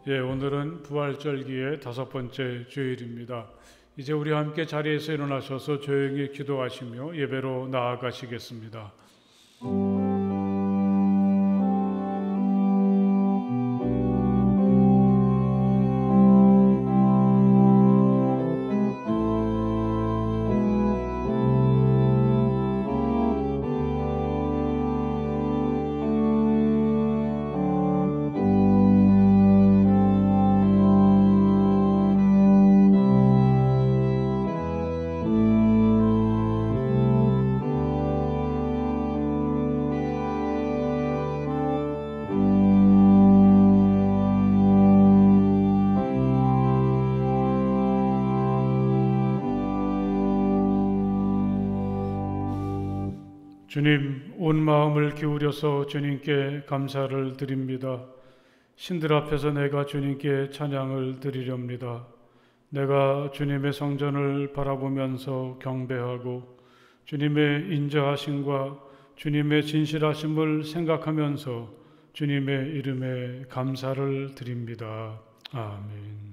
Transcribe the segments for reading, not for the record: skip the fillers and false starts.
오늘은 부활절기의 5번째 주일입니다. 이제 우리 함께 자리에서 일어나셔서 조용히 기도하시며 예배로 나아가시겠습니다. 주님, 온 마음을 기울여서 주님께 감사를 드립니다. 신들 앞에서 내가 주님께 찬양을 드리렵니다. 내가 주님의 성전을 바라보면서 경배하고 주님의 인자하심과 주님의 진실하심을 생각하면서 주님의 이름에 감사를 드립니다. 아멘.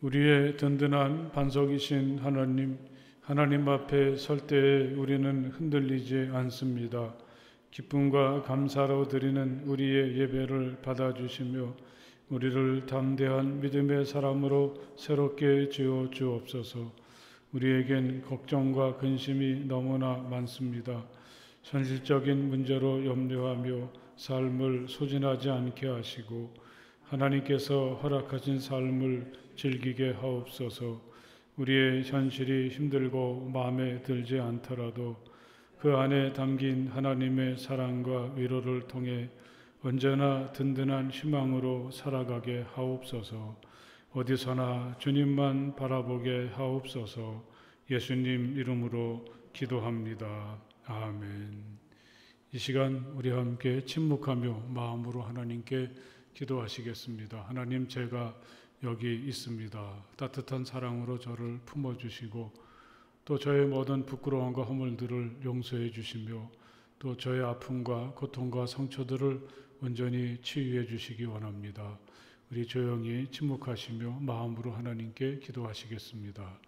우리의 든든한 반석이신 하나님 앞에 설 때에 우리는 흔들리지 않습니다. 기쁨과 감사로 드리는 우리의 예배를 받아주시며 우리를 담대한 믿음의 사람으로 새롭게 지어 주옵소서. 우리에겐 걱정과 근심이 너무나 많습니다. 현실적인 문제로 염려하며 삶을 소진하지 않게 하시고 하나님께서 허락하신 삶을 즐기게 하옵소서. 우리의 현실이 힘들고 마음에 들지 않더라도 그 안에 담긴 하나님의 사랑과 위로를 통해 언제나 든든한 희망으로 살아가게 하옵소서. 어디서나 주님만 바라보게 하옵소서. 예수님 이름으로 기도합니다. 아멘. 이 시간 우리 함께 침묵하며 마음으로 하나님께 기도하시겠습니다. 하나님, 제가 여기 있습니다. 따뜻한 사랑으로 저를 품어주시고 또 저의 모든 부끄러움과 허물들을 용서해 주시며 또 저의 아픔과 고통과 상처들을 온전히 치유해 주시기 원합니다. 우리 조용히 침묵하시며 마음으로 하나님께 기도하시겠습니다.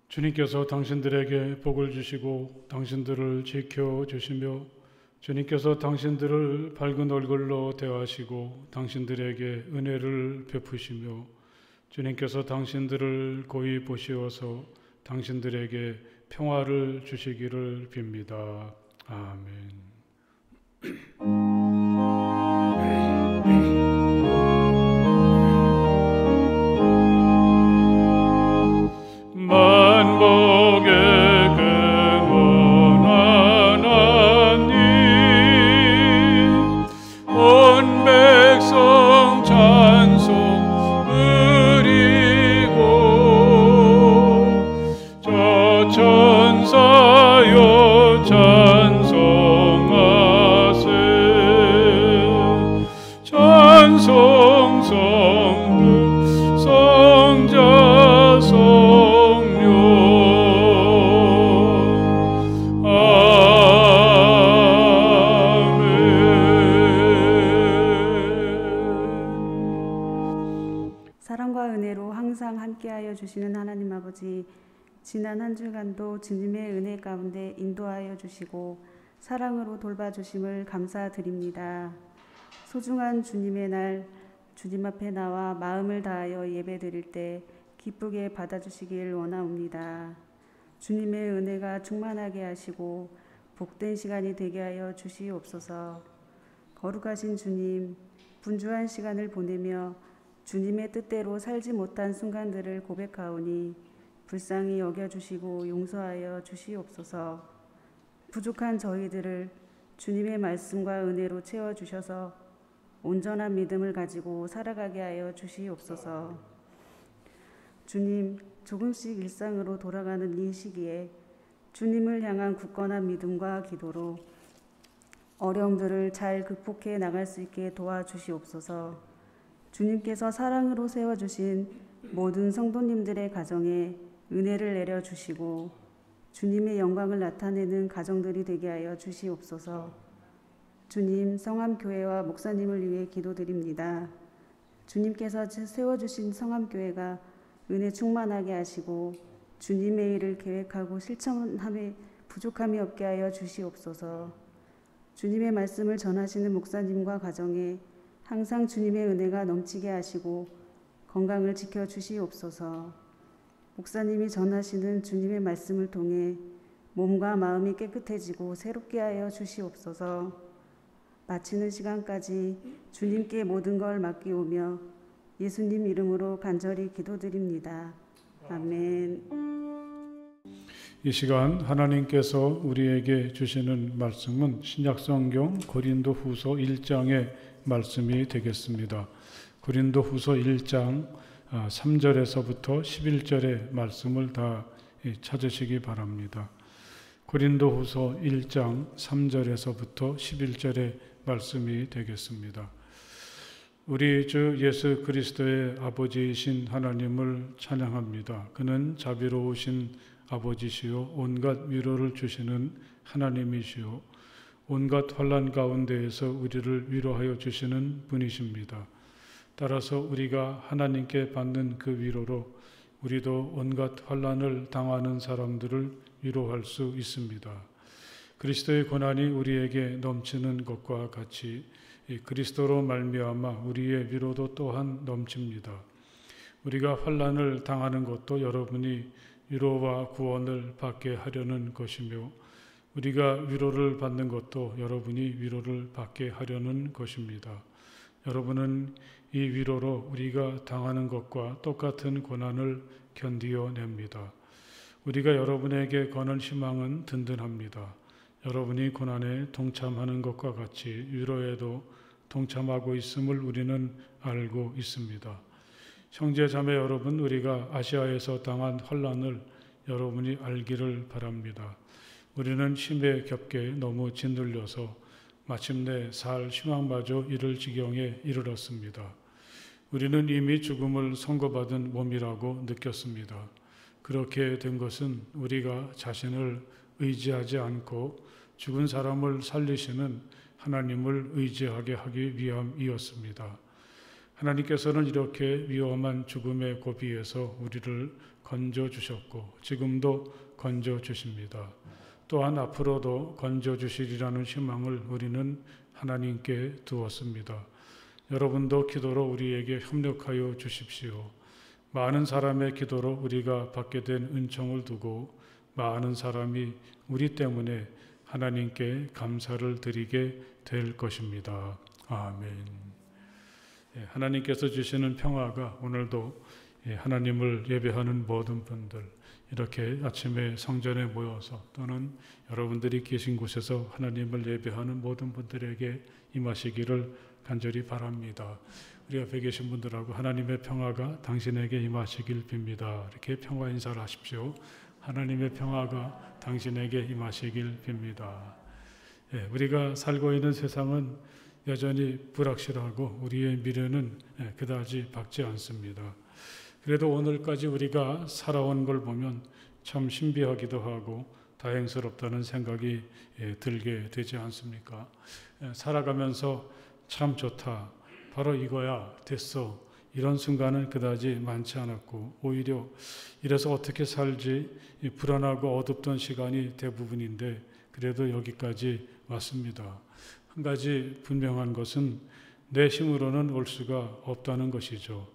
주님께서 당신들에게 복을 주시고 당신들을 지켜주시며 주님께서 당신들을 밝은 얼굴로 대하시고 당신들에게 은혜를 베푸시며 주님께서 당신들을 고이 보시어서 당신들에게 평화를 주시기를 빕니다. 아멘. 만복의 근원 하나님, 온 백성 찬송 드리고 저 천사여 찬송하세. 찬송 성부 성자 사랑과 은혜로 항상 함께하여 주시는 하나님 아버지, 지난 한 주간도 주님의 은혜 가운데 인도하여 주시고 사랑으로 돌봐주심을 감사드립니다. 소중한 주님의 날, 주님 앞에 나와 마음을 다하여 예배드릴 때 기쁘게 받아주시길 원하옵니다. 주님의 은혜가 충만하게 하시고 복된 시간이 되게 하여 주시옵소서. 거룩하신 주님, 분주한 시간을 보내며 주님의 뜻대로 살지 못한 순간들을 고백하오니 불쌍히 여겨주시고 용서하여 주시옵소서. 부족한 저희들을 주님의 말씀과 은혜로 채워주셔서 온전한 믿음을 가지고 살아가게 하여 주시옵소서. 주님, 조금씩 일상으로 돌아가는 이 시기에 주님을 향한 굳건한 믿음과 기도로 어려움들을 잘 극복해 나갈 수 있게 도와주시옵소서. 주님께서 사랑으로 세워주신 모든 성도님들의 가정에 은혜를 내려주시고 주님의 영광을 나타내는 가정들이 되게 하여 주시옵소서. 주님, 성암교회와 목사님을 위해 기도드립니다. 주님께서 세워주신 성암교회가 은혜 충만하게 하시고 주님의 일을 계획하고 실천함에 부족함이 없게 하여 주시옵소서. 주님의 말씀을 전하시는 목사님과 가정에 항상 주님의 은혜가 넘치게 하시고 건강을 지켜주시옵소서. 목사님이 전하시는 주님의 말씀을 통해 몸과 마음이 깨끗해지고 새롭게 하여 주시옵소서. 마치는 시간까지 주님께 모든 걸 맡기오며 예수님 이름으로 간절히 기도드립니다. 아멘. 이 시간 하나님께서 우리에게 주시는 말씀은 신약성경 고린도후서 1장의 말씀이 되겠습니다. 고린도후서 1장 3절에서부터 11절의 말씀을 다 찾으시기 바랍니다. 고린도후서 1장 3절에서부터 11절의 말씀이 되겠습니다. 우리 주 예수 그리스도의 아버지이신 하나님을 찬양합니다. 그는 자비로우신 아버지시요 온갖 위로를 주시는 하나님이시요 온갖 환난 가운데에서 우리를 위로하여 주시는 분이십니다. 따라서 우리가 하나님께 받는 그 위로로 우리도 온갖 환난을 당하는 사람들을 위로할 수 있습니다. 그리스도의 고난이 우리에게 넘치는 것과 같이 그리스도로 말미암아 우리의 위로도 또한 넘칩니다. 우리가 환난을 당하는 것도 여러분이 위로와 구원을 받게 하려는 것이며 우리가 위로를 받는 것도 여러분이 위로를 받게 하려는 것입니다. 여러분은 이 위로로 우리가 당하는 것과 똑같은 고난을 견디어냅니다. 우리가 여러분에게 거는 희망은 든든합니다. 여러분이 고난에 동참하는 것과 같이 위로에도 동참하고 있음을 우리는 알고 있습니다. 형제 자매 여러분, 우리가 아시아에서 당한 환난을 여러분이 알기를 바랍니다. 우리는 힘에 겹게 너무 짓눌려서 마침내 살 희망마저 잃을 지경에 이르렀습니다. 우리는 이미 죽음을 선고받은 몸이라고 느꼈습니다. 그렇게 된 것은 우리가 자신을 의지하지 않고 죽은 사람을 살리시는 하나님을 의지하게 하기 위함이었습니다. 하나님께서는 이렇게 위험한 죽음의 고비에서 우리를 건져주셨고 지금도 건져주십니다. 또한 앞으로도 건져주시리라는 희망을 우리는 하나님께 두었습니다. 여러분도 기도로 우리에게 협력하여 주십시오. 많은 사람의 기도로 우리가 받게 된 은총을 두고 많은 사람이 우리 때문에 하나님께 감사를 드리게 될 것입니다. 아멘. 하나님께서 주시는 평화가 오늘도 하나님을 예배하는 모든 분들, 이렇게 아침에 성전에 모여서 또는 여러분들이 계신 곳에서 하나님을 예배하는 모든 분들에게 임하시기를 간절히 바랍니다. 우리 앞에 계신 분들하고 하나님의 평화가 당신에게 임하시길 빕니다. 이렇게 평화 인사를 하십시오. 하나님의 평화가 당신에게 임하시길 빕니다. 우리가 살고 있는 세상은 여전히 불확실하고 우리의 미래는 그다지 밝지 않습니다. 그래도 오늘까지 우리가 살아온 걸 보면 참 신비하기도 하고 다행스럽다는 생각이 들게 되지 않습니까? 살아가면서 참 좋다, 바로 이거야, 됐어, 이런 순간은 그다지 많지 않았고 오히려 이래서 어떻게 살지 불안하고 어둡던 시간이 대부분인데 그래도 여기까지 왔습니다. 한 가지 분명한 것은 내 힘으로는 올 수가 없다는 것이죠.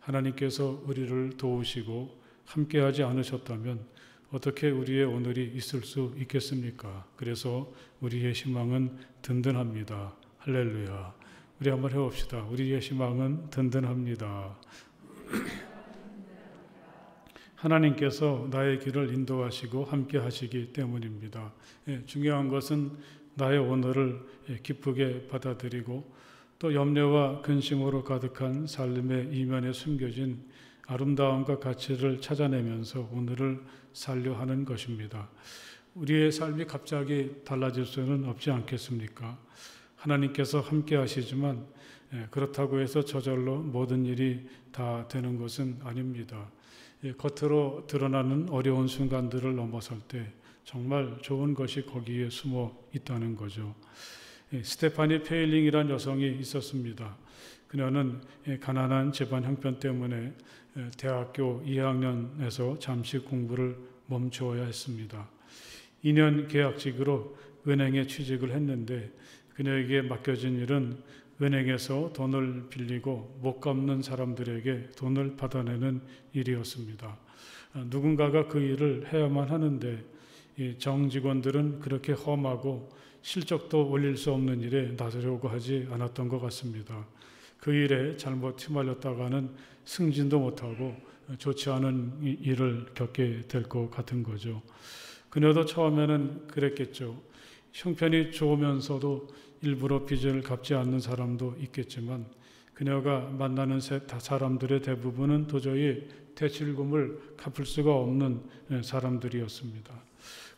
하나님께서 우리를 도우시고 함께하지 않으셨다면 어떻게 우리의 오늘이 있을 수 있겠습니까? 그래서 우리의 희망은 든든합니다. 할렐루야. 우리 한번 해봅시다. 우리의 희망은 든든합니다. 하나님께서 나의 길을 인도하시고 함께 하시기 때문입니다. 중요한 것은 나의 오늘을 기쁘게 받아들이고 또 염려와 근심으로 가득한 삶의 이면에 숨겨진 아름다움과 가치를 찾아내면서 오늘을 살려 하는 것입니다. 우리의 삶이 갑자기 달라질 수는 없지 않겠습니까? 하나님께서 함께 하시지만 그렇다고 해서 저절로 모든 일이 다 되는 것은 아닙니다. 겉으로 드러나는 어려운 순간들을 넘어설 때 정말 좋은 것이 거기에 숨어 있다는 거죠. 스테파니 페일링이라는 여성이 있었습니다. 그녀는 가난한 집안 형편 때문에 대학교 2학년에서 잠시 공부를 멈추어야 했습니다. 2년 계약직으로 은행에 취직을 했는데 그녀에게 맡겨진 일은 은행에서 돈을 빌리고 못 갚는 사람들에게 돈을 받아내는 일이었습니다. 누군가가 그 일을 해야만 하는데 정직원들은 그렇게 험하고 실적도 올릴 수 없는 일에 나서려고 하지 않았던 것 같습니다. 그 일에 잘못 휘말렸다가는 승진도 못하고 좋지 않은 일을 겪게 될 것 같은 거죠. 그녀도 처음에는 그랬겠죠. 형편이 좋으면서도 일부러 빚을 갚지 않는 사람도 있겠지만 그녀가 만나는 사람들의 대부분은 도저히 대출금을 갚을 수가 없는 사람들이었습니다.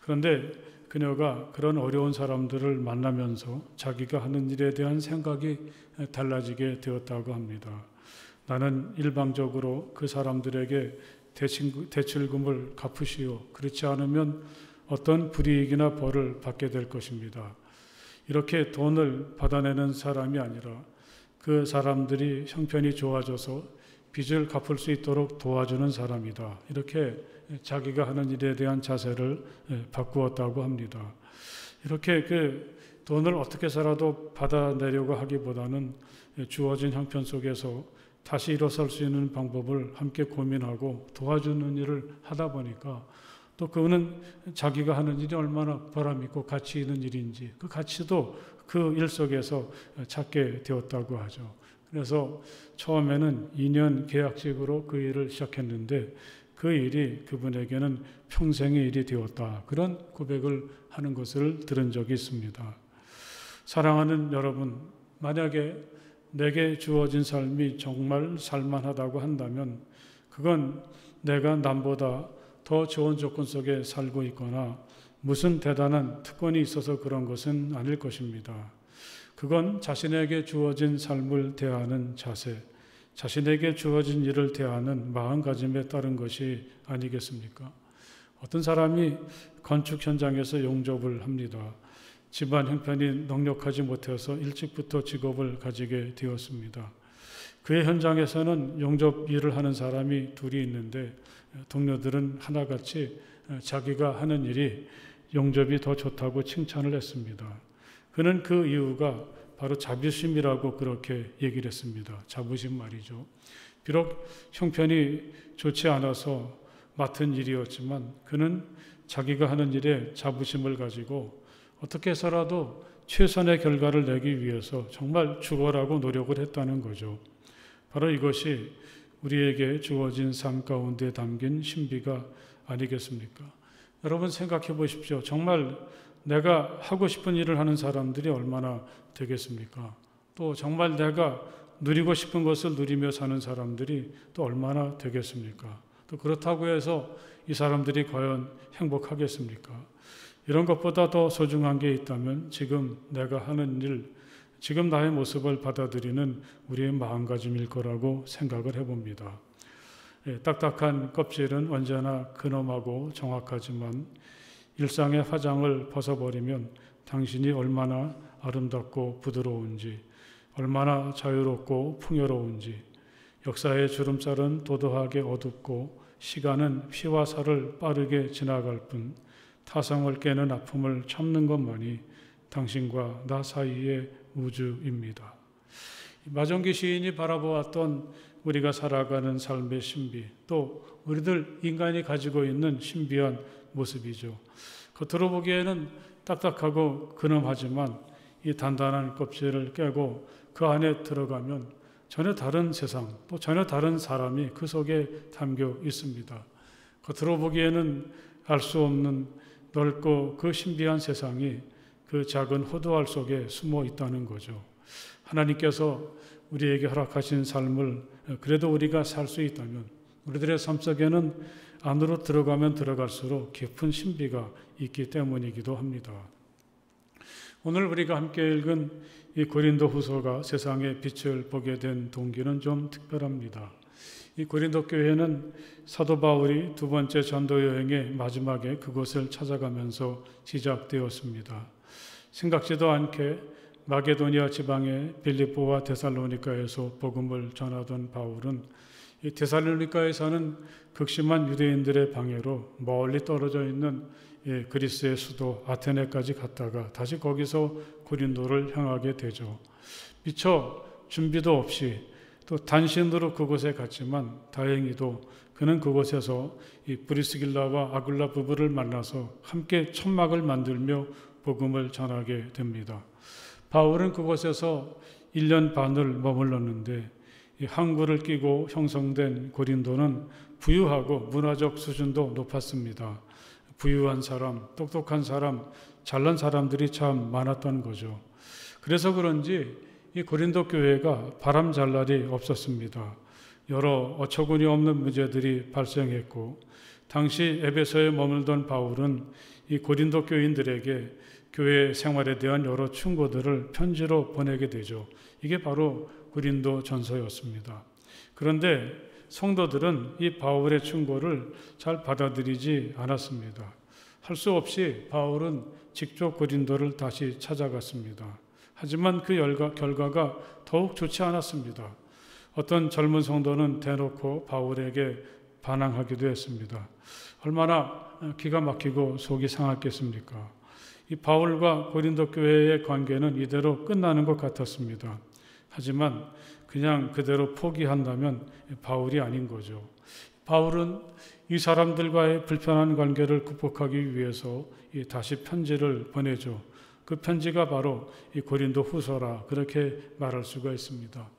그런데 그녀가 그런 어려운 사람들을 만나면서 자기가 하는 일에 대한 생각이 달라지게 되었다고 합니다. 나는 일방적으로 그 사람들에게 대출금을 갚으시오. 그렇지 않으면 어떤 불이익이나 벌을 받게 될 것입니다. 이렇게 돈을 받아내는 사람이 아니라 그 사람들이 형편이 좋아져서 빚을 갚을 수 있도록 도와주는 사람이다. 이렇게 자기가 하는 일에 대한 자세를 바꾸었다고 합니다. 이렇게 그 돈을 어떻게 해서라도 받아내려고 하기보다는 주어진 형편 속에서 다시 일어설 수 있는 방법을 함께 고민하고 도와주는 일을 하다 보니까 또 그는 자기가 하는 일이 얼마나 보람있고 가치 있는 일인지 그 가치도 그 일 속에서 찾게 되었다고 하죠. 그래서 처음에는 2년 계약직으로 그 일을 시작했는데 그 일이 그분에게는 평생의 일이 되었다. 그런 고백을 하는 것을 들은 적이 있습니다. 사랑하는 여러분, 만약에 내게 주어진 삶이 정말 살만하다고 한다면 그건 내가 남보다 더 좋은 조건 속에 살고 있거나 무슨 대단한 특권이 있어서 그런 것은 아닐 것입니다. 그건 자신에게 주어진 삶을 대하는 자세, 자신에게 주어진 일을 대하는 마음가짐에 따른 것이 아니겠습니까? 어떤 사람이 건축 현장에서 용접을 합니다. 집안 형편이 넉넉하지 못해서 일찍부터 직업을 가지게 되었습니다. 그의 현장에서는 용접 일을 하는 사람이 둘이 있는데 동료들은 하나같이 자기가 하는 일이 용접이 더 좋다고 칭찬을 했습니다. 그는 그 이유가 바로 자부심이라고 그렇게 얘기를 했습니다. 자부심 말이죠. 비록 형편이 좋지 않아서 맡은 일이었지만 그는 자기가 하는 일에 자부심을 가지고 어떻게 해서라도 최선의 결과를 내기 위해서 정말 죽어라고 노력을 했다는 거죠. 바로 이것이 우리에게 주어진 삶 가운데 담긴 신비가 아니겠습니까? 여러분 생각해 보십시오. 정말 내가 하고 싶은 일을 하는 사람들이 얼마나 되겠습니까? 또 정말 내가 누리고 싶은 것을 누리며 사는 사람들이 또 얼마나 되겠습니까? 또 그렇다고 해서 이 사람들이 과연 행복하겠습니까? 이런 것보다 더 소중한 게 있다면 지금 내가 하는 일, 지금 나의 모습을 받아들이는 우리의 마음가짐일 거라고 생각을 해봅니다. 딱딱한 껍질은 언제나 근엄하고 정확하지만 일상의 화장을 벗어버리면 당신이 얼마나 아름답고 부드러운지, 얼마나 자유롭고 풍요로운지, 역사의 주름살은 도도하게 어둡고 시간은 피와 살을 빠르게 지나갈 뿐 타성을 깨는 아픔을 참는 것만이 당신과 나 사이의 우주입니다. 마정기 시인이 바라보았던 우리가 살아가는 삶의 신비, 또 우리들 인간이 가지고 있는 신비한 모습이죠. 겉으로 보기에는 딱딱하고 근엄하지만 이 단단한 껍질을 깨고 그 안에 들어가면 전혀 다른 세상, 또 전혀 다른 사람이 그 속에 담겨 있습니다. 겉으로 보기에는 알 수 없는 넓고 그 신비한 세상이 그 작은 호두알 속에 숨어 있다는 거죠. 하나님께서 우리에게 허락하신 삶을 그래도 우리가 살 수 있다면 우리들의 삶 속에는 안으로 들어가면 들어갈수록 깊은 신비가 있기 때문이기도 합니다. 오늘 우리가 함께 읽은 이 고린도 후서가 세상의 빛을 보게 된 동기는 좀 특별합니다. 이 고린도 교회는 사도 바울이 두 번째 전도 여행의 마지막에 그곳을 찾아가면서 시작되었습니다. 생각지도 않게 마게도니아 지방의 빌립보와 데살로니가에서 복음을 전하던 바울은 이 데살로니가에 사는 극심한 유대인들의 방해로 멀리 떨어져 있는 그리스의 수도 아테네까지 갔다가 다시 거기서 고린도를 향하게 되죠. 미처 준비도 없이 또 단신으로 그곳에 갔지만 다행히도 그는 그곳에서 이 브리스길라와 아굴라 부부를 만나서 함께 천막을 만들며 복음을 전하게 됩니다. 바울은 그곳에서 1년 반을 머물렀는데 이 항구를 끼고 형성된 고린도는 부유하고 문화적 수준도 높았습니다. 부유한 사람, 똑똑한 사람, 잘난 사람들이 참 많았던 거죠. 그래서 그런지 이 고린도 교회가 바람 잘 날이 없었습니다. 여러 어처구니 없는 문제들이 발생했고, 당시 에베소에 머물던 바울은 이 고린도 교인들에게 교회 생활에 대한 여러 충고들을 편지로 보내게 되죠. 이게 바로 고린도 전서였습니다. 그런데 성도들은 이 바울의 충고를 잘 받아들이지 않았습니다. 할 수 없이 바울은 직접 고린도를 다시 찾아갔습니다. 하지만 그 결과가 더욱 좋지 않았습니다. 어떤 젊은 성도는 대놓고 바울에게 반항하기도 했습니다. 얼마나 기가 막히고 속이 상했겠습니까? 이 바울과 고린도 교회의 관계는 이대로 끝나는 것 같았습니다. 하지만 그냥 그대로 포기한다면 바울이 아닌 거죠. 바울은 이 사람들과의 불편한 관계를 극복하기 위해서 다시 편지를 보내죠. 그 편지가 바로 이 고린도 후서라, 그렇게 말할 수가 있습니다.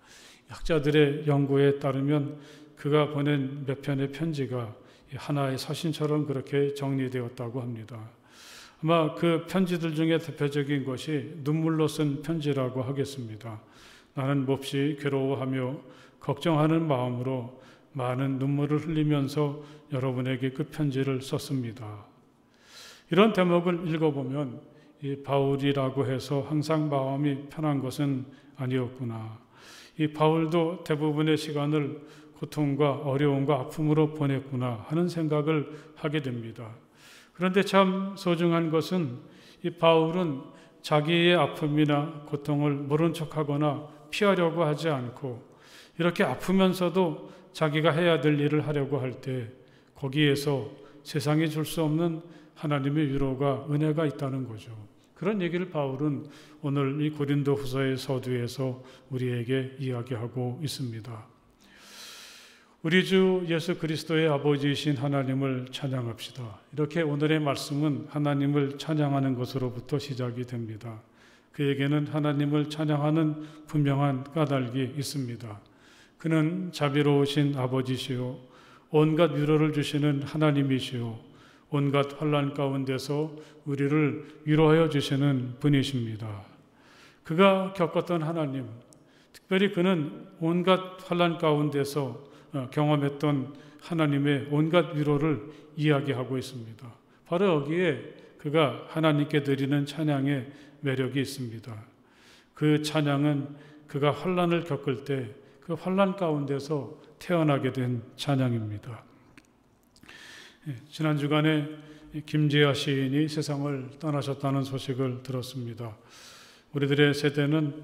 학자들의 연구에 따르면 그가 보낸 몇 편의 편지가 하나의 사신처럼 그렇게 정리되었다고 합니다. 아마 그 편지들 중에 대표적인 것이 눈물로 쓴 편지라고 하겠습니다. 나는 몹시 괴로워하며 걱정하는 마음으로 많은 눈물을 흘리면서 여러분에게 그 편지를 썼습니다. 이런 대목을 읽어보면 이 바울이라고 해서 항상 마음이 편한 것은 아니었구나. 이 바울도 대부분의 시간을 고통과 어려움과 아픔으로 보냈구나 하는 생각을 하게 됩니다. 그런데 참 소중한 것은 이 바울은 자기의 아픔이나 고통을 모른 척하거나 피하려고 하지 않고 이렇게 아프면서도 자기가 해야 될 일을 하려고 할 때 거기에서 세상이 줄 수 없는 하나님의 위로가, 은혜가 있다는 거죠. 그런 얘기를 바울은 오늘 이 고린도 후서의 서두에서 우리에게 이야기하고 있습니다. 우리 주 예수 그리스도의 아버지이신 하나님을 찬양합시다. 이렇게 오늘의 말씀은 하나님을 찬양하는 것으로부터 시작이 됩니다. 그에게는 하나님을 찬양하는 분명한 까닭이 있습니다. 그는 자비로우신 아버지시요 온갖 위로를 주시는 하나님이시요 온갖 환난 가운데서 우리를 위로하여 주시는 분이십니다. 그가 겪었던 하나님, 특별히 그는 온갖 환난 가운데서 경험했던 하나님의 온갖 위로를 이야기하고 있습니다. 바로 여기에 그가 하나님께 드리는 찬양의 매력이 있습니다. 그 찬양은 그가 환난을 겪을 때 그 환난 가운데서 태어나게 된 찬양입니다. 지난 주간에 김지아 시인이 세상을 떠나셨다는 소식을 들었습니다. 우리들의 세대는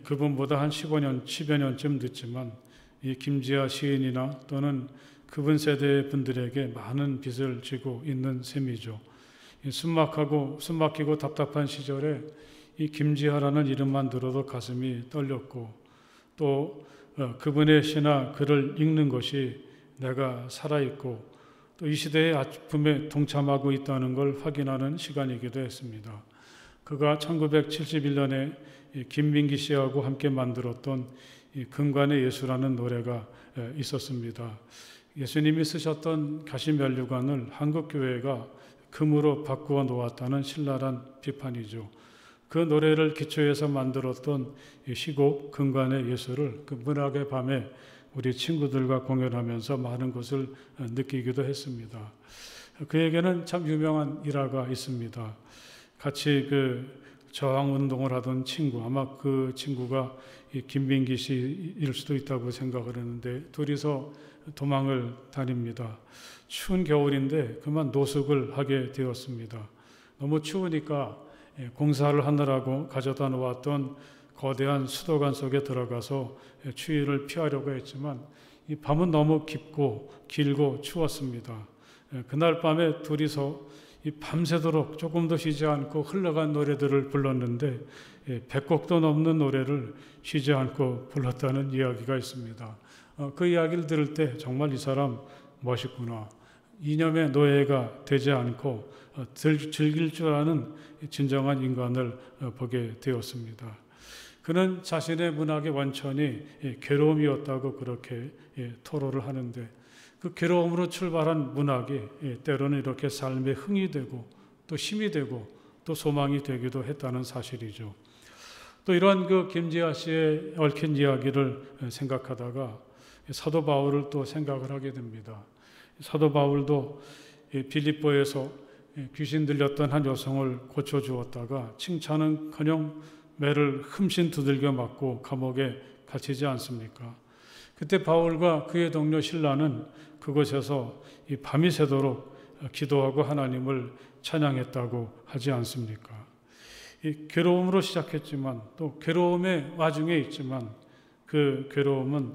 그분보다 한 15년, 10여 년쯤 늦지만 이 김지아 시인이나 또는 그분 세대의 분들에게 많은 빚을 지고 있는 셈이죠. 숨막히고 답답한 시절에 이 김지아라는 이름만 들어도 가슴이 떨렸고 또 그분의 시나 글을 읽는 것이 내가 살아있고 또 이 시대의 아픔에 동참하고 있다는 걸 확인하는 시간이기도 했습니다. 그가 1971년에 김민기 씨하고 함께 만들었던 근간의 예수라는 노래가 있었습니다. 예수님이 쓰셨던 가시면류관을 한국교회가 금으로 바꾸어 놓았다는 신랄한 비판이죠. 그 노래를 기초해서 만들었던 시곡 근간의 예수를 그 문학의 밤에 우리 친구들과 공연하면서 많은 것을 느끼기도 했습니다. 그에게는 참 유명한 일화가 있습니다. 같이 그 저항운동을 하던 친구, 아마 그 친구가 김민기 씨일 수도 있다고 생각을 했는데 둘이서 도망을 다닙니다. 추운 겨울인데 그만 노숙을 하게 되었습니다. 너무 추우니까 공사를 하느라고 가져다 놓았던 거대한 수도관 속에 들어가서 추위를 피하려고 했지만 이 밤은 너무 깊고 길고 추웠습니다. 그날 밤에 둘이서 이 밤새도록 조금도 쉬지 않고 흘러간 노래들을 불렀는데 100곡도 넘는 노래를 쉬지 않고 불렀다는 이야기가 있습니다. 그 이야기를 들을 때 정말 이 사람 멋있구나. 이념의 노예가 되지 않고 즐길 줄 아는 진정한 인간을 보게 되었습니다. 그는 자신의 문학의 원천이 괴로움이었다고 그렇게 토로를 하는데 그 괴로움으로 출발한 문학이 때로는 이렇게 삶의 흥이 되고 또 힘이 되고 또 소망이 되기도 했다는 사실이죠. 또 이런 그 김지아 씨의 얽힌 이야기를 생각하다가 사도 바울을 또 생각을 하게 됩니다. 사도 바울도 빌립보에서 귀신 들렸던 한 여성을 고쳐주었다가 칭찬은커녕 매를 흠씬 두들겨 맞고 감옥에 갇히지 않습니까? 그때 바울과 그의 동료 신라는 그곳에서 이 밤이 새도록 기도하고 하나님을 찬양했다고 하지 않습니까? 이 괴로움으로 시작했지만 또 괴로움의 와중에 있지만 그 괴로움은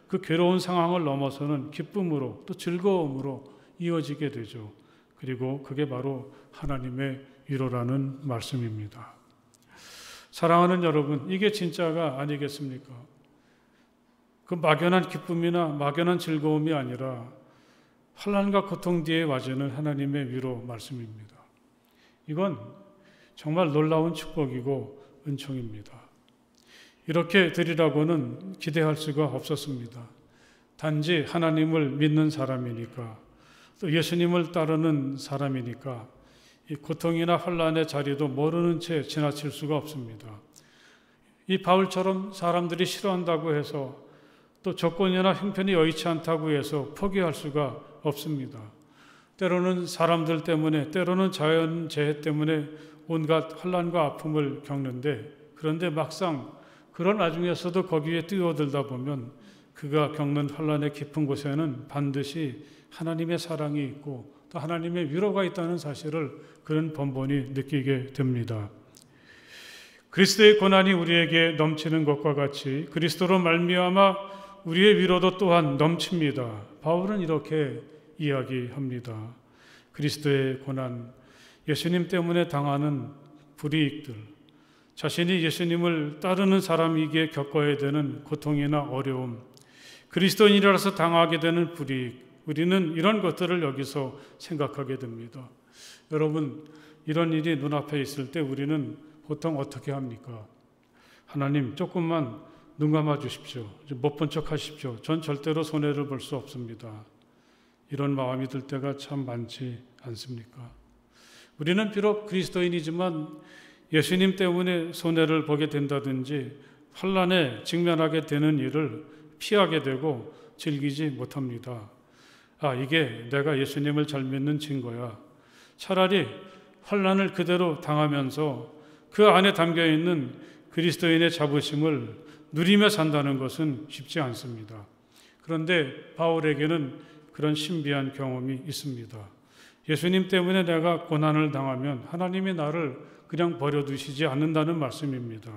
그 괴로운 상황을 넘어서는 기쁨으로 또 즐거움으로 이어지게 되죠. 그리고 그게 바로 하나님의 위로라는 말씀입니다. 사랑하는 여러분, 이게 진짜가 아니겠습니까? 그 막연한 기쁨이나 막연한 즐거움이 아니라 환난과 고통 뒤에 와주는 하나님의 위로 말씀입니다. 이건 정말 놀라운 축복이고 은총입니다. 이렇게 드리라고는 기대할 수가 없었습니다. 단지 하나님을 믿는 사람이니까 또 예수님을 따르는 사람이니까 이 고통이나 환난의 자리도 모르는 채 지나칠 수가 없습니다. 이 바울처럼 사람들이 싫어한다고 해서 또 조건이나 형편이 여의치 않다고 해서 포기할 수가 없습니다. 때로는 사람들 때문에 때로는 자연재해 때문에 온갖 환난과 아픔을 겪는데 그런데 막상 그런 와중에서도 거기에 뛰어들다 보면 그가 겪는 환난의 깊은 곳에는 반드시 하나님의 사랑이 있고 또 하나님의 위로가 있다는 사실을 그런 번번이 느끼게 됩니다. 그리스도의 고난이 우리에게 넘치는 것과 같이 그리스도로 말미암아 우리의 위로도 또한 넘칩니다. 바울은 이렇게 이야기합니다. 그리스도의 고난, 예수님 때문에 당하는 불이익들, 자신이 예수님을 따르는 사람이기에 겪어야 되는 고통이나 어려움, 그리스도인이라서 당하게 되는 불이익, 우리는 이런 것들을 여기서 생각하게 됩니다. 여러분, 이런 일이 눈앞에 있을 때 우리는 보통 어떻게 합니까? 하나님, 조금만 눈 감아 주십시오. 못 본 척 하십시오. 전 절대로 손해를 볼 수 없습니다. 이런 마음이 들 때가 참 많지 않습니까? 우리는 비록 그리스도인이지만 예수님 때문에 손해를 보게 된다든지 환난에 직면하게 되는 일을 피하게 되고 즐기지 못합니다. 이게 내가 예수님을 잘 믿는 증거야. 차라리 환난을 그대로 당하면서 그 안에 담겨있는 그리스도인의 자부심을 누리며 산다는 것은 쉽지 않습니다. 그런데 바울에게는 그런 신비한 경험이 있습니다. 예수님 때문에 내가 고난을 당하면 하나님이 나를 그냥 버려두시지 않는다는 말씀입니다.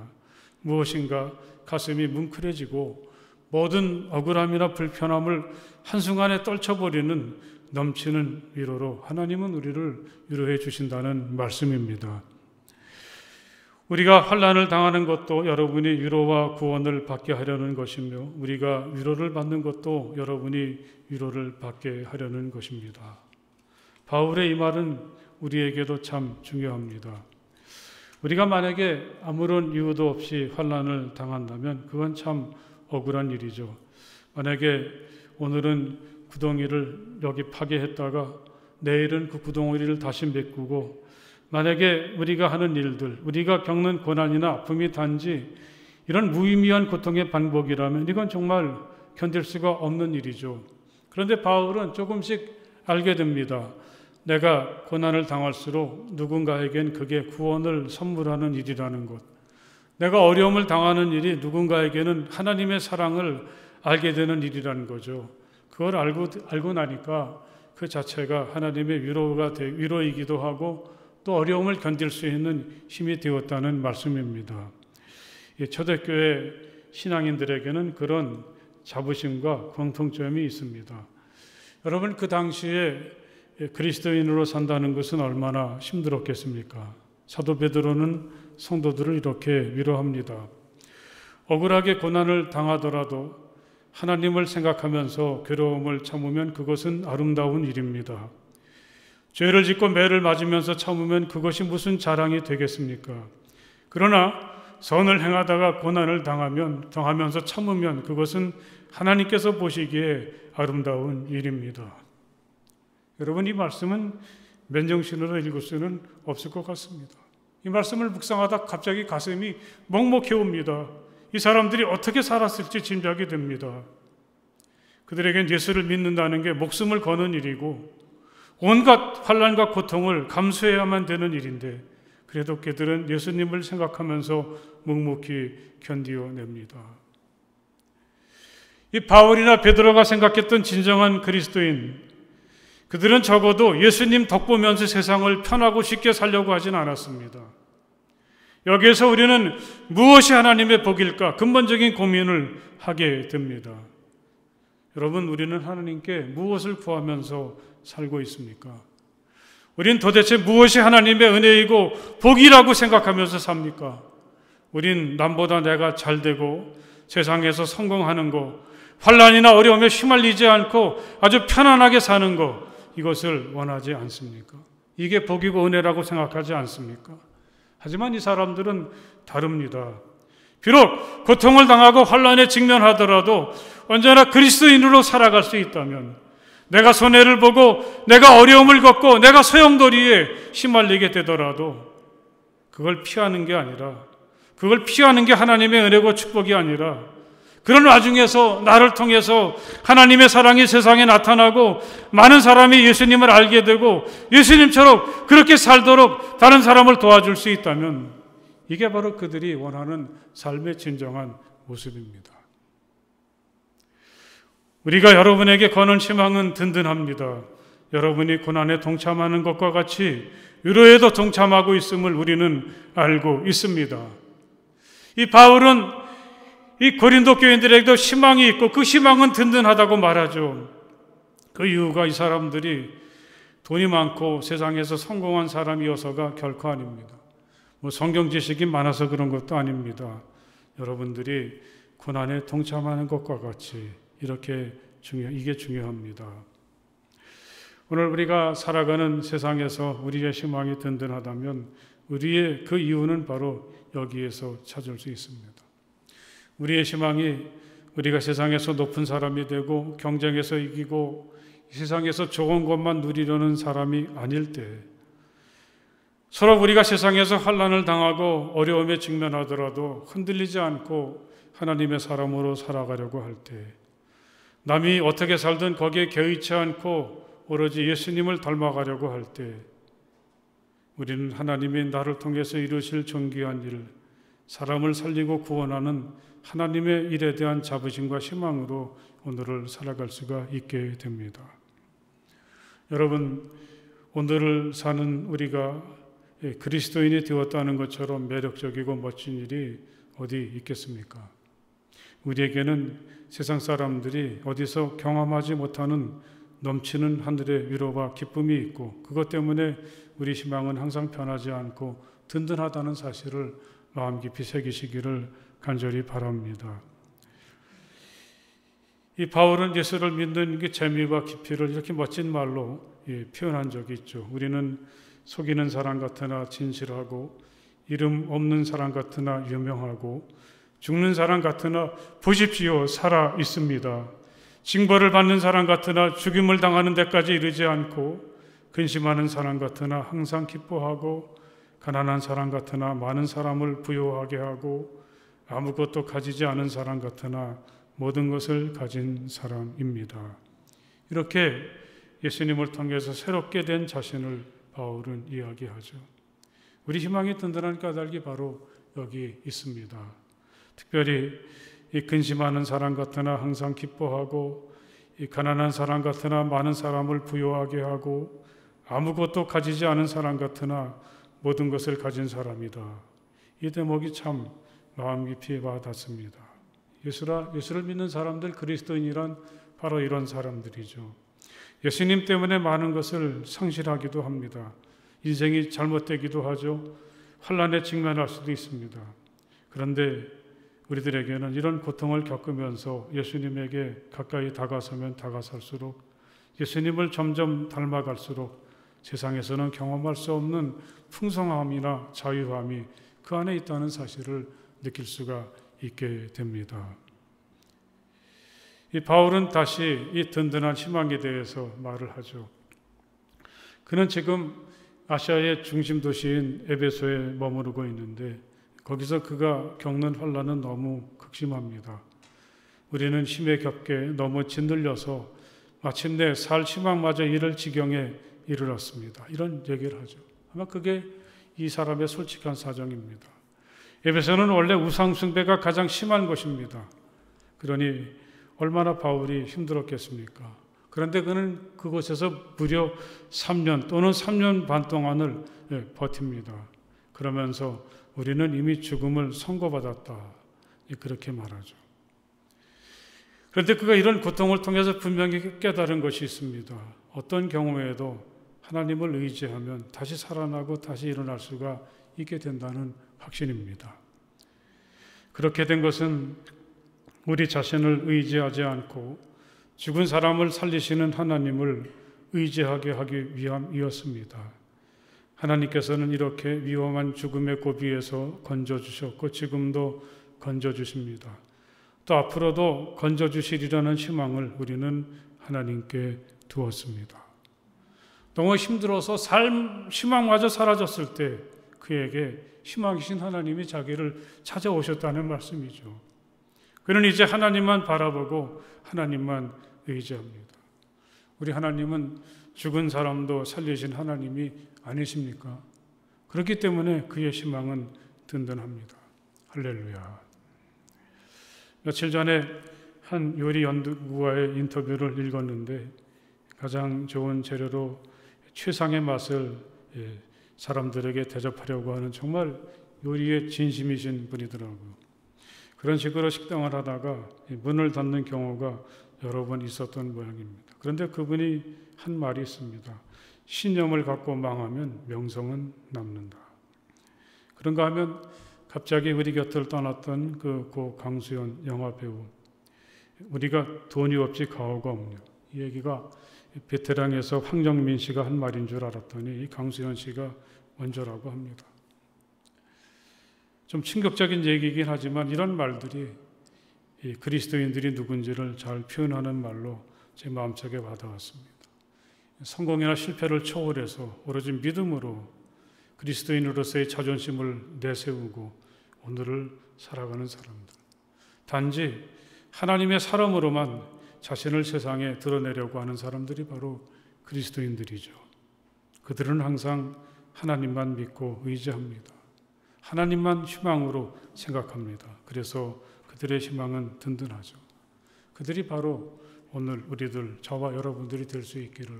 무엇인가 가슴이 뭉클해지고 모든 억울함이나 불편함을 한순간에 떨쳐버리는 넘치는 위로로 하나님은 우리를 위로해 주신다는 말씀입니다. 우리가 환난을 당하는 것도 여러분이 위로와 구원을 받게 하려는 것이며 우리가 위로를 받는 것도 여러분이 위로를 받게 하려는 것입니다. 바울의 이 말은 우리에게도 참 중요합니다. 우리가 만약에 아무런 이유도 없이 환난을 당한다면 그건 참 억울한 일이죠. 만약에 오늘은 구덩이를 여기 파괴했다가 내일은 그 구덩이를 다시 메꾸고 만약에 우리가 하는 일들, 우리가 겪는 고난이나 아픔이 단지 이런 무의미한 고통의 반복이라면 이건 정말 견딜 수가 없는 일이죠. 그런데 바울은 조금씩 알게 됩니다. 내가 고난을 당할수록 누군가에겐 그게 구원을 선물하는 일이라는 것. 내가 어려움을 당하는 일이 누군가에게는 하나님의 사랑을 알게 되는 일이라는 거죠. 그걸 알고 나니까 그 자체가 하나님의 위로이기도 하고 또 어려움을 견딜 수 있는 힘이 되었다는 말씀입니다. 초대교회 신앙인들에게는 그런 자부심과 공통점이 있습니다. 여러분, 그 당시에 그리스도인으로 산다는 것은 얼마나 힘들었겠습니까? 사도 베드로는 성도들을 이렇게 위로합니다. 억울하게 고난을 당하더라도 하나님을 생각하면서 괴로움을 참으면 그것은 아름다운 일입니다. 죄를 짓고 매를 맞으면서 참으면 그것이 무슨 자랑이 되겠습니까? 그러나 선을 행하다가 고난을 당하면서 참으면 그것은 하나님께서 보시기에 아름다운 일입니다. 여러분, 이 말씀은 맨정신으로 읽을 수는 없을 것 같습니다. 이 말씀을 묵상하다 갑자기 가슴이 먹먹해 옵니다. 이 사람들이 어떻게 살았을지 짐작이 됩니다. 그들에겐 예수를 믿는다는 게 목숨을 거는 일이고 온갖 환난과 고통을 감수해야만 되는 일인데 그래도 그들은 예수님을 생각하면서 묵묵히 견디어냅니다. 이 바울이나 베드로가 생각했던 진정한 그리스도인, 그들은 적어도 예수님 덕보면서 세상을 편하고 쉽게 살려고 하진 않았습니다. 여기에서 우리는 무엇이 하나님의 복일까? 근본적인 고민을 하게 됩니다. 여러분, 우리는 하나님께 무엇을 구하면서 살고 있습니까? 우린 도대체 무엇이 하나님의 은혜이고 복이라고 생각하면서 삽니까? 우린 남보다 내가 잘되고 세상에서 성공하는 거, 환난이나 어려움에 휘말리지 않고 아주 편안하게 사는 거, 이것을 원하지 않습니까? 이게 복이고 은혜라고 생각하지 않습니까? 하지만 이 사람들은 다릅니다. 비록 고통을 당하고 환난에 직면하더라도 언제나 그리스도인으로 살아갈 수 있다면, 내가 손해를 보고 내가 어려움을 겪고 내가 소용돌이에 휘말리게 되더라도 그걸 피하는 게 아니라, 그걸 피하는 게 하나님의 은혜고 축복이 아니라, 그런 와중에서 나를 통해서 하나님의 사랑이 세상에 나타나고 많은 사람이 예수님을 알게 되고 예수님처럼 그렇게 살도록 다른 사람을 도와줄 수 있다면, 이게 바로 그들이 원하는 삶의 진정한 모습입니다. 우리가 여러분에게 거는 희망은 든든합니다. 여러분이 고난에 동참하는 것과 같이 위로에도 동참하고 있음을 우리는 알고 있습니다. 이 바울은 이 고린도 교인들에게도 희망이 있고 그 희망은 든든하다고 말하죠. 그 이유가 이 사람들이 돈이 많고 세상에서 성공한 사람이어서가 결코 아닙니다. 성경 지식이 많아서 그런 것도 아닙니다. 여러분들이 고난에 동참하는 것과 같이 이게 중요합니다. 오늘 우리가 살아가는 세상에서 우리의 희망이 든든하다면 우리의 그 이유는 바로 여기에서 찾을 수 있습니다. 우리의 희망이 우리가 세상에서 높은 사람이 되고 경쟁에서 이기고 세상에서 좋은 것만 누리려는 사람이 아닐 때, 서로 우리가 세상에서 환난을 당하고 어려움에 직면하더라도 흔들리지 않고 하나님의 사람으로 살아가려고 할 때, 남이 어떻게 살든 거기에 개의치 않고 오로지 예수님을 닮아가려고 할 때, 우리는 하나님이 나를 통해서 이루실 존귀한 일, 사람을 살리고 구원하는 하나님의 일에 대한 자부심과 희망으로 오늘을 살아갈 수가 있게 됩니다. 여러분, 오늘을 사는 우리가 그리스도인이 되었다는 것처럼 매력적이고 멋진 일이 어디 있겠습니까? 우리에게는 세상 사람들이 어디서 경험하지 못하는 넘치는 하늘의 위로와 기쁨이 있고, 그것 때문에 우리 희망은 항상 변하지 않고 든든하다는 사실을 마음 깊이 새기시기를 간절히 바랍니다. 이 바울은 예수를 믿는 그 재미와 깊이를 이렇게 멋진 말로 표현한 적이 있죠. 우리는 속이는 사람 같으나 진실하고, 이름 없는 사람 같으나 유명하고, 죽는 사람 같으나 보십시오 살아 있습니다. 징벌을 받는 사람 같으나 죽임을 당하는 데까지 이르지 않고, 근심하는 사람 같으나 항상 기뻐하고, 가난한 사람 같으나 많은 사람을 부유하게 하고, 아무것도 가지지 않은 사람 같으나 모든 것을 가진 사람입니다. 이렇게 예수님을 통해서 새롭게 된 자신을 바울은 이야기하죠. 우리 희망이 든든한 까닭이 바로 여기 있습니다. 특별히 이 근심하는 사람 같으나 항상 기뻐하고, 이 가난한 사람 같으나 많은 사람을 부유하게 하고, 아무것도 가지지 않은 사람 같으나 모든 것을 가진 사람이다. 이 대목이 참 마음 깊이 와닿습니다. 예수를 믿는 사람들, 그리스도인이란 바로 이런 사람들이죠. 예수님 때문에 많은 것을 상실하기도 합니다. 인생이 잘못되기도 하죠. 환난에 직면할 수도 있습니다. 그런데 우리들에게는 이런 고통을 겪으면서 예수님에게 가까이 다가서면 다가설수록, 예수님을 점점 닮아갈수록 세상에서는 경험할 수 없는 풍성함이나 자유함이 그 안에 있다는 사실을 느낄 수가 있게 됩니다. 이 바울은 다시 이 든든한 희망에 대해서 말을 하죠. 그는 지금 아시아의 중심 도시인 에베소에 머무르고 있는데 거기서 그가 겪는 환난은 너무 극심합니다. 우리는 힘에 겹게 너무 짓눌려서 마침내 살 희망마저 잃을 지경에 이르렀습니다. 이런 얘기를 하죠. 아마 그게 이 사람의 솔직한 사정입니다. 에베소는 원래 우상 숭배가 가장 심한 곳입니다. 그러니 얼마나 바울이 힘들었겠습니까? 그런데 그는 그곳에서 무려 3년 또는 3년 반 동안을 버팁니다. 그러면서 우리는 이미 죽음을 선고받았다. 그렇게 말하죠. 그런데 그가 이런 고통을 통해서 분명히 깨달은 것이 있습니다. 어떤 경우에도 하나님을 의지하면 다시 살아나고 다시 일어날 수가 있게 된다는 확신입니다. 그렇게 된 것은 우리 자신을 의지하지 않고 죽은 사람을 살리시는 하나님을 의지하게 하기 위함이었습니다. 하나님께서는 이렇게 위험한 죽음의 고비에서 건져주셨고 지금도 건져주십니다. 또 앞으로도 건져주시리라는 희망을 우리는 하나님께 두었습니다. 너무 힘들어서 희망마저 사라졌을 때 그에게 희망이신 하나님이 자기를 찾아오셨다는 말씀이죠. 그는 이제 하나님만 바라보고 하나님만 의지합니다. 우리 하나님은 죽은 사람도 살리신 하나님이 아니십니까? 그렇기 때문에 그의 희망은 든든합니다. 할렐루야. 며칠 전에 한 요리 연구가의 인터뷰를 읽었는데 가장 좋은 재료로 최상의 맛을 사람들에게 대접하려고 하는 정말 요리에 진심이신 분이더라고요. 그런 식으로 식당을 하다가 문을 닫는 경우가 여러 번 있었던 모양입니다. 그런데 그분이 한 말이 있습니다. 신념을 갖고 망하면 명성은 남는다. 그런가 하면 갑자기 우리 곁을 떠났던 그 고 강수연 영화배우, 우리가 돈이 없지 가오가 없냐, 이 얘기가 베테랑에서 황정민 씨가 한 말인 줄 알았더니 이 강수연 씨가 먼저라고 합니다. 좀 충격적인 얘기이긴 하지만 이런 말들이 이 그리스도인들이 누군지를 잘 표현하는 말로 제 마음속에 와닿았습니다. 성공이나 실패를 초월해서 오로지 믿음으로 그리스도인으로서의 자존심을 내세우고 오늘을 살아가는 사람들. 단지 하나님의 사람으로만 자신을 세상에 드러내려고 하는 사람들이 바로 그리스도인들이죠. 그들은 항상 하나님만 믿고 의지합니다. 하나님만 희망으로 생각합니다. 그래서 그들의 희망은 든든하죠. 그들이 바로 오늘 우리들, 저와 여러분들이 될 수 있기를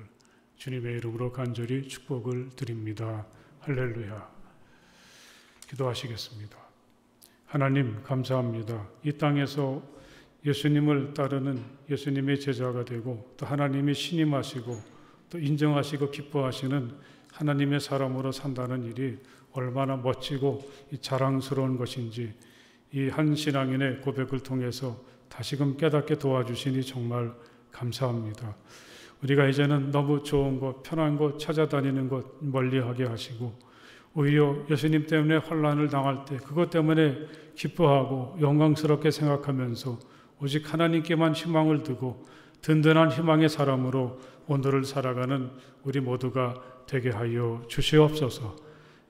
주님의 이름으로 간절히 축복을 드립니다. 할렐루야. 기도하시겠습니다. 하나님 감사합니다. 이 땅에서 예수님을 따르는 예수님의 제자가 되고 또 하나님이 신임하시고 또 인정하시고 기뻐하시는 하나님의 사람으로 산다는 일이 얼마나 멋지고 자랑스러운 것인지 이 한 신앙인의 고백을 통해서 다시금 깨닫게 도와주시니 정말 감사합니다. 우리가 이제는 너무 좋은 것, 편한 것, 찾아다니는 것 멀리하게 하시고 오히려 예수님 때문에 환난을 당할 때 그것 때문에 기뻐하고 영광스럽게 생각하면서 오직 하나님께만 희망을 두고 든든한 희망의 사람으로 오늘을 살아가는 우리 모두가 되게 하여 주시옵소서.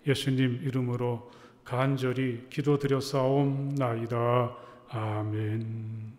예수님 이름으로 간절히 기도드렸사옵나이다. 아멘.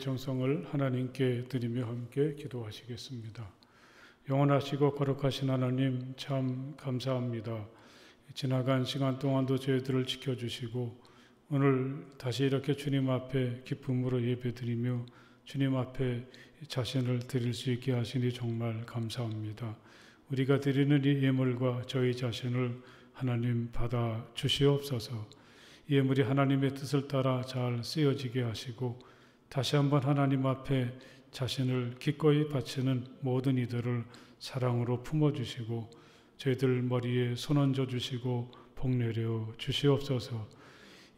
정성을 하나님께 드리며 함께 기도하시겠습니다. 영원하시고 거룩하신 하나님, 참 감사합니다. 지나간 시간 동안도 저희들을 지켜주시고 오늘 다시 이렇게 주님 앞에 기쁨으로 예배드리며 주님 앞에 자신을 드릴 수 있게 하시니 정말 감사합니다. 우리가 드리는 이 예물과 저희 자신을 하나님 받아 주시옵소서. 이 예물이 하나님의 뜻을 따라 잘 쓰여지게 하시고 다시 한번 하나님 앞에 자신을 기꺼이 바치는 모든 이들을 사랑으로 품어주시고 저희들 머리에 손 얹어주시고 복내려 주시옵소서.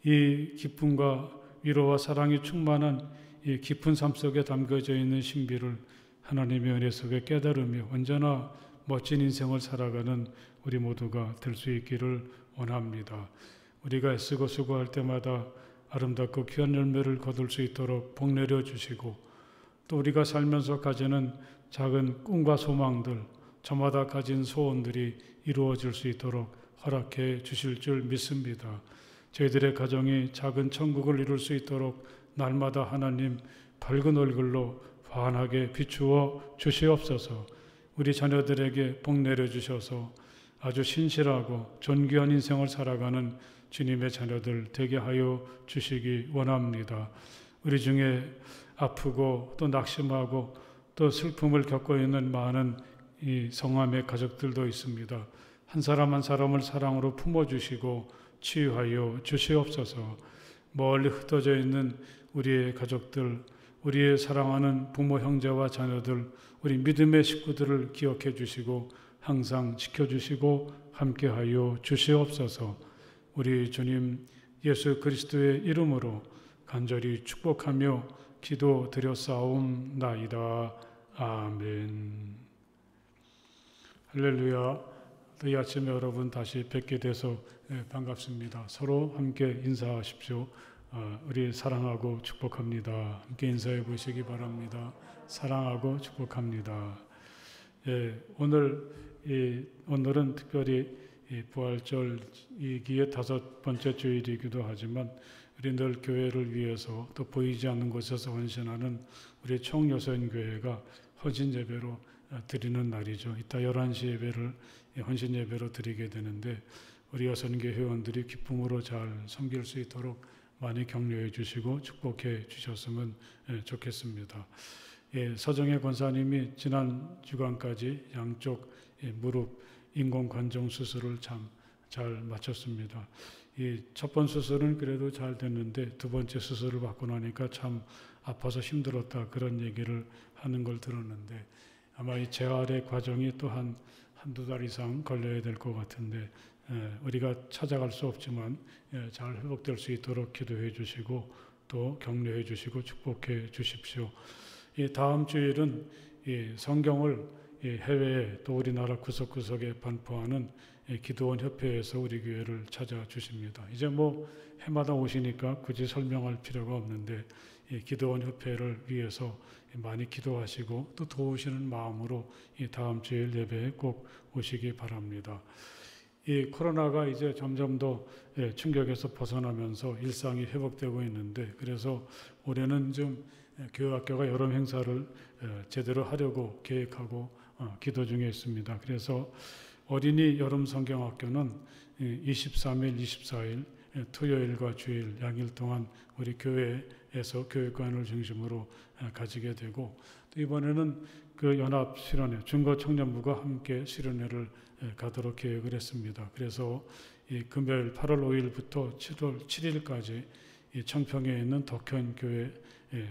이 기쁨과 위로와 사랑이 충만한 이 깊은 삶 속에 담겨져 있는 신비를 하나님의 은혜 속에 깨달으며 언제나 멋진 인생을 살아가는 우리 모두가 될 수 있기를 원합니다. 우리가 애쓰고 수고할 때마다 아름답고 귀한 열매를 거둘 수 있도록 복내려 주시고 또 우리가 살면서 가지는 작은 꿈과 소망들, 저마다 가진 소원들이 이루어질 수 있도록 허락해 주실 줄 믿습니다. 저희들의 가정이 작은 천국을 이룰 수 있도록 날마다 하나님 밝은 얼굴로 환하게 비추어 주시옵소서. 우리 자녀들에게 복 내려주셔서 아주 신실하고 존귀한 인생을 살아가는 주님의 자녀들 되게 하여 주시기 원합니다. 우리 중에 아프고 또 낙심하고 또 슬픔을 겪고 있는 많은 이 성함의 가족들도 있습니다. 한 사람 한 사람을 사랑으로 품어주시고 치유하여 주시옵소서. 멀리 흩어져 있는 우리의 가족들, 우리의 사랑하는 부모, 형제와 자녀들, 우리 믿음의 식구들을 기억해 주시고 항상 지켜주시고 함께하여 주시옵소서. 우리 주님 예수 그리스도의 이름으로 간절히 축복하며 기도드렸사옵나이다. 아멘. 할렐루야. 이 아침에 여러분 다시 뵙게 돼서 반갑습니다. 서로 함께 인사하십시오. 우리 사랑하고 축복합니다. 함께 인사해 보시기 바랍니다. 사랑하고 축복합니다. 오늘은 특별히 부활절이기에 5번째 주일이기도 하지만 우리 늘 교회를 위해서 또 보이지 않는 곳에서 헌신하는 우리 총여선교회가 헌신 예배로 드리는 날이죠. 이따 11시 예배를 헌신 예배로 드리게 되는데 우리 여선교 회원들이 기쁨으로 잘 섬길 수 있도록 많이 격려해 주시고 축복해 주셨으면 좋겠습니다. 서정혜 권사님이 지난 주간까지 양쪽 무릎 인공관정 수술을 참 잘 마쳤습니다. 이 첫 번 수술은 그래도 잘 됐는데 두 번째 수술을 받고 나니까 참 아파서 힘들었다 그런 얘기를 하는 걸 들었는데 아마 이 재활의 과정이 또 한두 달 이상 걸려야 될 것 같은데 우리가 찾아갈 수 없지만 잘 회복될 수 있도록 기도해 주시고 또 격려해 주시고 축복해 주십시오. 이 다음 주일은 이 성경을 해외에 또 우리나라 구석구석에 반포하는 기도원 협회에서 우리 교회를 찾아주십니다. 이제 뭐 해마다 오시니까 굳이 설명할 필요가 없는데 기도원 협회를 위해서 많이 기도하시고 또 도우시는 마음으로 이 다음 주일 예배에 꼭 오시기 바랍니다. 이 코로나가 이제 점점 더 충격에서 벗어나면서 일상이 회복되고 있는데 그래서 올해는 좀 교회학교가 여름 행사를 제대로 하려고 계획하고 기도 중에 있습니다. 그래서 어린이 여름 성경학교는 23일, 24일 토요일과 주일 양일 동안 우리 교회에서 교육관을 중심으로 가지게 되고 또 이번에는 그 연합 수련회 중고 청년부가 함께 수련회를 가도록 계획을 했습니다. 그래서 이 금요일 8월 5일부터 7월 7일까지 이 청평에 있는 덕현교회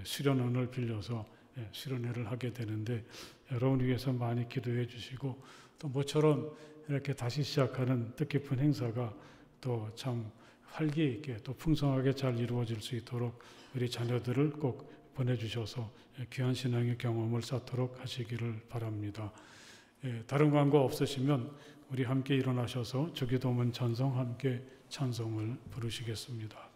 수련원을 빌려서 수련회를 하게 되는데 여러분을 위해서 많이 기도해 주시고 또 모처럼 이렇게 다시 시작하는 뜻깊은 행사가 또 참 활기 있게 또 풍성하게 잘 이루어질 수 있도록 우리 자녀들을 꼭 보내주셔서 귀한 신앙의 경험을 쌓도록 하시기를 바랍니다. 다른 광고 없으시면 우리 함께 일어나셔서 주기도문 찬송 함께 찬송을 부르시겠습니다.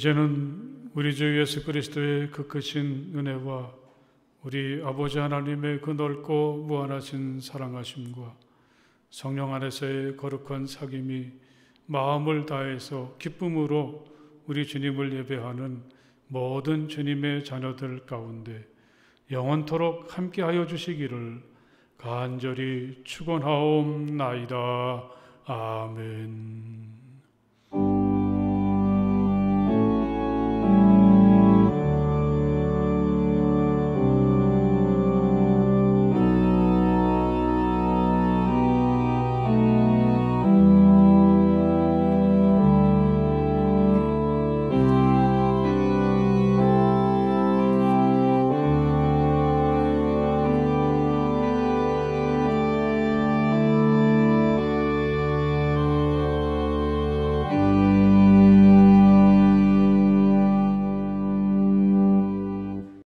이제는 우리 주 예수 그리스도의 그 크신 은혜와 우리 아버지 하나님의 그 넓고 무한하신 사랑하심과 성령 안에서의 거룩한 사귐이 마음을 다해서 기쁨으로 우리 주님을 예배하는 모든 주님의 자녀들 가운데 영원토록 함께하여 주시기를 간절히 축원하옵나이다. 아멘.